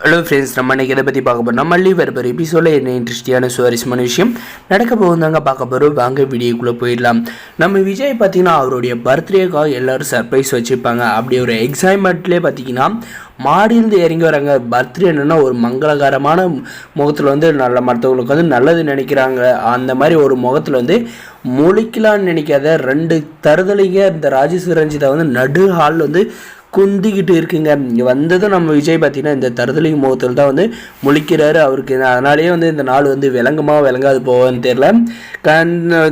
Hello friends, நம்ம இன்றைக்கி இதை பற்றி பார்க்க போகிறோம். நம்ம வரப்போகிற எபிசோடில் என்ன இன்ட்ரெஸ்டிங்கான சுவாரஸ்யமான விஷயம் நடக்க போகுதாங்க பார்க்க போகிறோம். வாங்க வீடியோக்குள்ளே போயிடலாம். நம்ம விஜய் பார்த்திங்கன்னா அவருடைய பர்த்டேக்காக எல்லோரும் சர்ப்ரைஸ் வச்சுருப்பாங்க. அப்படி ஒரு எக்ஸைட்மெண்ட்லேயே பார்த்திங்கன்னா மாடியிலேருந்து இறங்கி வராங்க. பர்த்டே என்னென்னா ஒரு மங்களகரமான முகத்தில் வந்து மற்றவங்களுக்கு வந்து நல்லது நினைக்கிறாங்க. அந்த மாதிரி ஒரு முகத்தில் வந்து முழிக்கலான்னு நினைக்காத ரெண்டு தருதலைங்க இந்த ராஜேஸ்வரி ரஞ்சிதா வந்து நடு ஹாலில் வந்து குந்திக்கிட்டு இருக்குங்க. இங்கே வந்ததும் நம்ம விஜய் பார்த்தீங்கன்னா இந்த தருதலை முகத்தில் தான் வந்து முழிக்கிறாரு. அவருக்கு அதனாலேயே வந்து இந்த நாள் வந்து விளங்காது போவான்னு தெரில.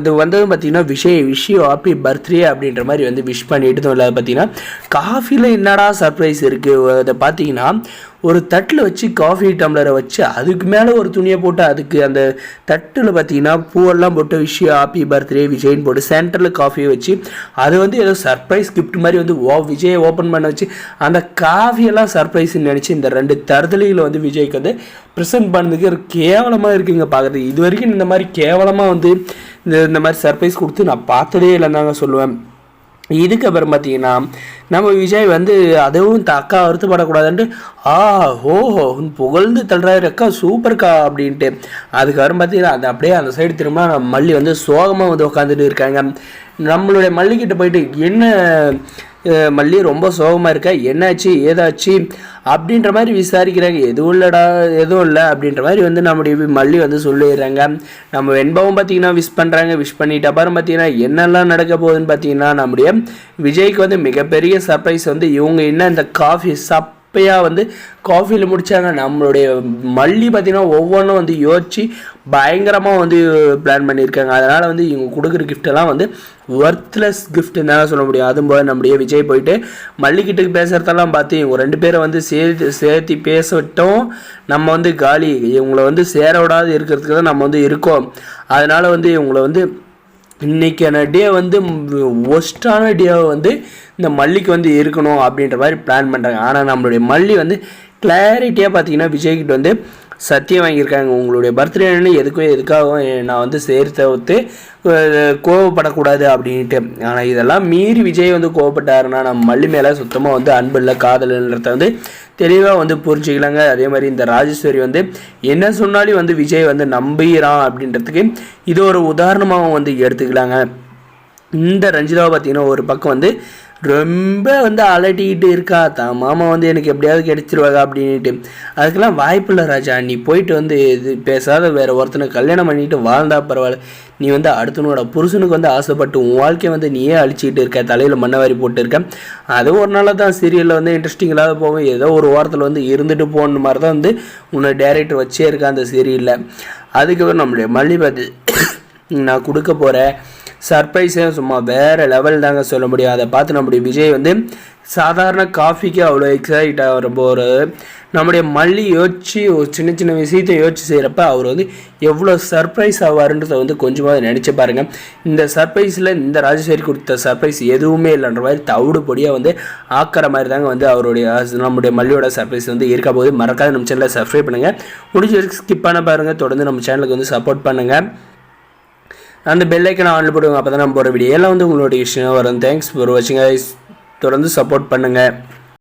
இது வந்ததும் பார்த்தீங்கன்னா விஷயம் ஹாப்பி பர்த்டே அப்படின்ற மாதிரி வந்து விஷ் பண்ணிட்டு இல்லாத பார்த்தீங்கன்னா காஃபியில் என்னடா சர்ப்ரைஸ் இருக்குது. அதை பார்த்தீங்கன்னா ஒரு தட்டில் வச்சு காஃபி டம்ளரை வச்சு அதுக்கு மேலே ஒரு துணியை போட்டு அதுக்கு அந்த தட்டில் பார்த்தீங்கன்னா பூவெல்லாம் போட்டு விஷயம் ஹாப்பி பர்த்டே விஜய்னு போட்டு சென்டரில் காஃபியை வச்சு அது வந்து ஏதோ சர்ப்ரைஸ் கிஃப்ட் மாதிரி வந்து விஜயை ஓப்பன் பண்ண வச்சு அந்த காஃபியெல்லாம் சர்ப்ரைஸ்ன்னு நினச்சி இந்த ரெண்டு தருதலைகளை வந்து விஜய்க்கு வந்து ப்ரெசென்ட் பண்ணதுக்கு ஒரு கேவலமாக இருக்குங்க பார்க்குறதுக்கு. இது வரைக்கும் இந்த மாதிரி கேவலமாக வந்து இந்த மாதிரி சர்ப்ரைஸ் கொடுத்து நான் பார்த்ததே இல்லைன்னு தாங்க சொல்லுவேன். இதுக்கப்புறம் பார்த்தீங்கன்னா நம்ம விஜய் வந்து அதுவும் அக்கா வருத்தப்படக்கூடாதுன்ட்டு ஓஹோ புகழ்ந்து தள்ளுறாரு அக்கா சூப்பர்க்கா அப்படின்ட்டு. அதுக்கப்புறம் பார்த்தீங்கன்னா அது அப்படியே அந்த சைடு திரும்ப நம்ம மல்லி வந்து சோகமாக வந்து உட்காந்துட்டு இருக்காங்க. நம்மளுடைய மல்லிக்கிட்ட போயிட்டு என்ன மல்லி ரொம்ப சோகமாக இருக்கா, என்னாச்சு ஏதாச்சு அப்படின்ற மாதிரி விசாரிக்கிறாங்க. எதுவும் இல்லை அப்படின்ற மாதிரி வந்து நம்முடைய மல்லி வந்து சொல்லிடுறாங்க. நம்ம வெண்பாவும் பார்த்தீங்கன்னா விஷ் பண்ணுறாங்க. விஷ் பண்ணிட்டு அப்புறம் பார்த்தீங்கன்னா என்னெல்லாம் நடக்க போகுதுன்னு பார்த்தீங்கன்னா நம்முடைய விஜய்க்கு வந்து மிகப்பெரிய சர்ப்ரைஸ் வந்து இவங்க என்ன இந்த காஃபி சப்பையாக வந்து காஃபியில் முடித்தாங்க. நம்மளுடைய மல்லி பார்த்திங்கன்னா ஒவ்வொன்றும் வந்து யோசித்து பயங்கரமாக வந்து பிளான் பண்ணியிருக்காங்க. அதனால் வந்து இவங்க கொடுக்குற கிஃப்டெல்லாம் வந்து ஒர்த்லெஸ் கிஃப்ட்டுன்னு தான் சொல்ல முடியும். அதுபோல் நம்முடைய விஜய் போயிட்டு மல்லிக்கிட்டுக்கு பேசுகிறதெல்லாம் பார்த்து இவங்க ரெண்டு பேரை வந்து சேர்த்து பேச விட்டோம். நம்ம வந்து காலி இவங்களை வந்து சேர விடாது இருக்கிறதுக்கு தான் நம்ம வந்து இருக்கோம். அதனால் வந்து இவங்களை வந்து இன்றைக்கான டே வந்து ஒஸ்ட்டான டேவை வந்து இந்த மல்லிக்கு வந்து இருக்கணும் அப்படின்ற மாதிரி பிளான் பண்ணுறாங்க. ஆனால் நம்மளுடைய மல்லி வந்து கிளாரிட்டியாக பார்த்தீங்கன்னா விஜய்கிட்ட வந்து சத்தியம் வாங்கியிருக்காங்க. உங்களுடைய பர்த்டேன்னு எதுக்காகவும் நான் வந்து சேர்த்து கோவப்படக்கூடாது அப்படின்ட்டு. ஆனால் இதெல்லாம் மீறி விஜய் வந்து கோவப்பட்டாருன்னா நம்ம மல்லி மேலே சுத்தமாக வந்து அன்பு இல்லை காதல்ன்றத வந்து தெளிவாக வந்து புரிஞ்சுக்கலாங்க. அதே மாதிரி இந்த ராஜேஸ்வரி வந்து என்ன சொன்னாலும் வந்து விஜய் வந்து நம்புகிறான் அப்படின்றதுக்கு இது ஒரு உதாரணமாக வந்து எடுத்துக்கலாங்க. இந்த ரஞ்சிதாவை பார்த்திங்கன்னா ஒரு பக்கம் வந்து ரொம்ப வந்து அலட்டிக்கிட்டு இருக்கா. தான் மாமா வந்து எனக்கு எப்படியாவது கிடைச்சிருவாங்க அப்படின்ட்டு. அதுக்கெல்லாம் வாய்ப்பு இல்லை ராஜா. நீ போயிட்டு வந்து இது பேசாத வேறு ஒருத்தனை கல்யாணம் பண்ணிட்டு வாழ்ந்தா பரவாயில்ல. நீ வந்து அடுத்தனோட புருஷனுக்கு வந்து ஆசைப்பட்டு உன் வாழ்க்கையை வந்து நீயே அழிச்சிக்கிட்டு இருக்க, தலையில் மண்ணவாரி போட்டு இருக்க. அது ஒரு நாள் தான் சீரியலில் வந்து இன்ட்ரெஸ்டிங் இல்லாத போகும். ஏதோ ஒரு வாரத்தில் வந்து இருந்துட்டு போன மாதிரி தான் வந்து உன்னை டைரக்டர் வச்சே இருக்கா அந்த சீரியலில். அதுக்கப்புறம் நம்மளுடைய மல்லி பார்த்து நான் கொடுக்க போகிறேன் சர்ப்ரைஸே சும்மா வேறு லெவல் தாங்க சொல்ல முடியும். அதை பார்த்து நம்முடைய விஜய் வந்து சாதாரண காஃபிக்கு அவ்வளோ எக்ஸைட் ஆகிற போகிற நம்முடைய மல்லி யோசித்து ஒரு சின்ன சின்ன விஷயத்தை யோசிச்சு செய்கிறப்ப அவர் வந்து எவ்வளோ சர்ப்ரைஸ் ஆவாருன்றதை வந்து கொஞ்சமாக நினச்சி பாருங்கள். இந்த சர்ப்ரைஸில் இந்த ராஜேஸ்வரி கொடுத்த சர்ப்ரைஸ் எதுவுமே இல்லைன்ற மாதிரி தவிடு பொடியாக வந்து ஆக்கிற மாதிரி தாங்க வந்து நம்முடைய மல்லியோட சர்ப்ரைஸ் வந்து இருக்க போது. மறக்காத நம்ம சேனலை சப்ஸ்கிரைப் பண்ணுங்கள். முடிஞ்ச வரைக்கும் ஸ்கிப் பண்ண பாருங்கள். தொடர்ந்து நம்ம சேனலுக்கு வந்து சப்போர்ட் பண்ணுங்கள். அந்த பெல் ஐக்கனை ஆன்ல போடுவாங்க. அப்போ தான் நம்ம போகிற வீடியோ எல்லாம் வந்து உங்களோட விஷயம் வரும். தேங்க்ஸ் ஃபார் வாட்சிங். தொடர்ந்து சப்போர்ட் பண்ணுங்கள்.